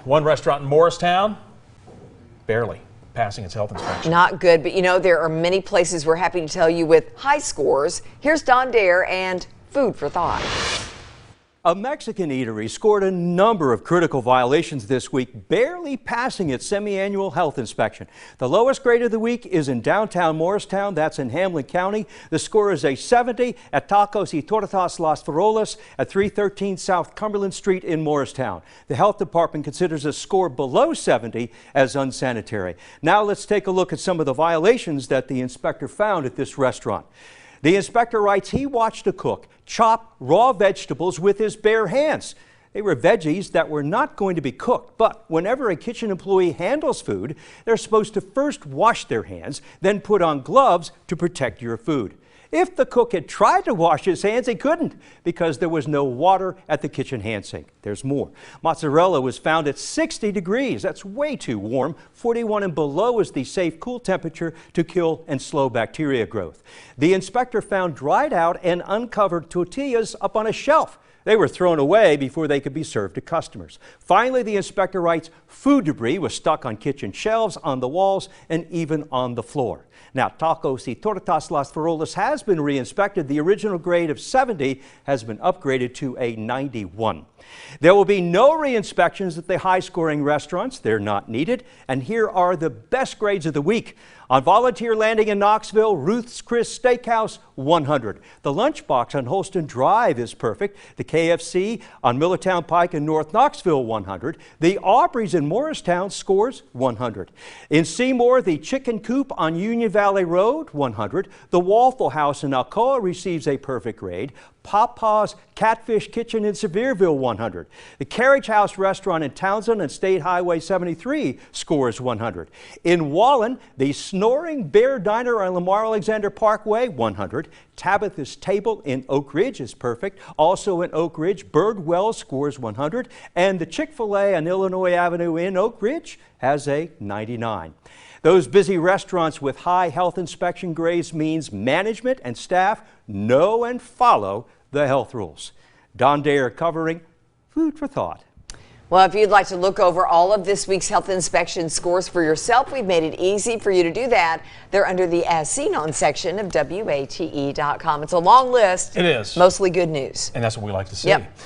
One restaurant in Morristown, barely passing its health inspection. Not good, but you know, there are many places we're happy to tell you with high scores. Here's Don Dare and food for thought. A Mexican eatery scored a number of critical violations this week, barely passing its semi-annual health inspection. The lowest grade of the week is in downtown Morristown, that's in Hamlin County. The score is a 70 at Tacos y Tortas Las Farolas at 313 South Cumberland Street in Morristown. The health department considers a score below 70 as unsanitary. Now let's take a look at some of the violations that the inspector found at this restaurant. The inspector writes he watched a cook chop raw vegetables with his bare hands. They were veggies that were not going to be cooked, but whenever a kitchen employee handles food, they're supposed to first wash their hands, then put on gloves to protect your food. If the cook had tried to wash his hands, he couldn't because there was no water at the kitchen hand sink. There's more. Mozzarella was found at 60 degrees. That's way too warm. 41 and below is the safe, cool temperature to kill and slow bacteria growth. The inspector found dried out and uncovered tortillas up on a shelf. They were thrown away before they could be served to customers. Finally, the inspector writes food debris was stuck on kitchen shelves, on the walls, and even on the floor. Now, Tacos y Tortas Las Farolas has been re-inspected. The original grade of 70 has been upgraded to a 91. There will be no re-inspections at the high-scoring restaurants. They're not needed. And here are the best grades of the week. On Volunteer Landing in Knoxville, Ruth's Chris Steakhouse, 100. The Lunchbox on Holston Drive is perfect. The KFC on Millertown Pike in North Knoxville, 100. The Aubrey's in Morristown scores 100. In Seymour, the Chicken Coop on Union Valley Road, 100. The Waffle House in Alcoa receives a perfect grade. Papa's Catfish Kitchen in Sevierville, 100. The Carriage House Restaurant in Townsend and State Highway 73 scores 100. In Wallen, the Snoring Bear Diner on Lamar Alexander Parkway, 100. Tabitha's Table in Oak Ridge is perfect. Also in Oak Ridge, Birdwell scores 100. And the Chick-fil-A on Illinois Avenue in Oak Ridge has a 99. Those busy restaurants with high health inspection grades means management and staff know and follow the health rules. Don Dare covering Food for Thought. Well, if you'd like to look over all of this week's health inspection scores for yourself, we've made it easy for you to do that. They're under the As Seen On section of WATE.com. It's a long list. It is. Mostly good news. And that's what we like to see. Yep.